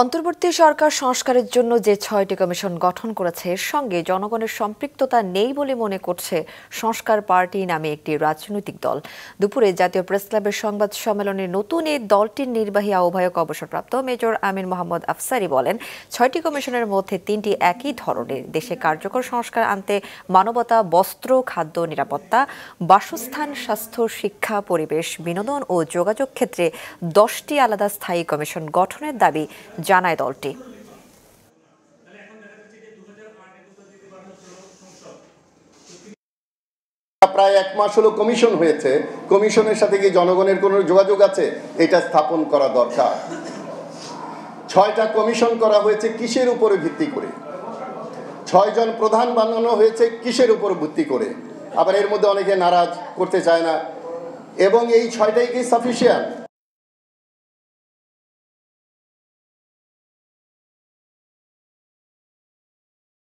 অন্তর্বর্তী সরকার সংস্কারের জন্য যে ৬টি কমিশন গঠন করেছে এর সঙ্গে জনগণের সম্পৃক্ততা নেই বলে মনে করছে সংস্কার পার্টি নামে একটি রাজনৈতিক দল। দুপুরে জাতীয় প্রেসক্লাবের সংবাদ সম্মেলনে নতুন এই দলটির নির্বাহী আহ্বায়ক অবসরপ্রাপ্ত মেজর আমির মোহাম্মদ আফসারী বলেন, ৬টি কমিশনের মধ্যে ৩টি একই ধরনের, দেশে কার্যকর সংস্কার আনতে মানবতা, বস্ত্র, খাদ্য, নিরাপত্তা, বাসস্থান, স্বাস্থ্য, শিক্ষা, পরিবেশ, বিনোদন ও যোগাযোগ ক্ষেত্রে ১০টি আলাদা স্থায়ী কমিশন গঠনের দাবি জানায় দলটি। প্রায় ১ মাস হলো কমিশন হয়েছে, কমিশনের সাথে কি জনগণের কোনো যোগাযোগ আছে? এটা স্থাপন করা দরকার। ৬টা কমিশন করা হয়েছে কিসের উপরে ভিত্তি করে? ৬ জন প্রধান বানানো হয়েছে কিসের উপর ভিত্তি করে? আবার এর মধ্যে অনেকে নারাজ করতে চায় না, এবং এই ৬টাই কি সাফিসিয়েন্ট?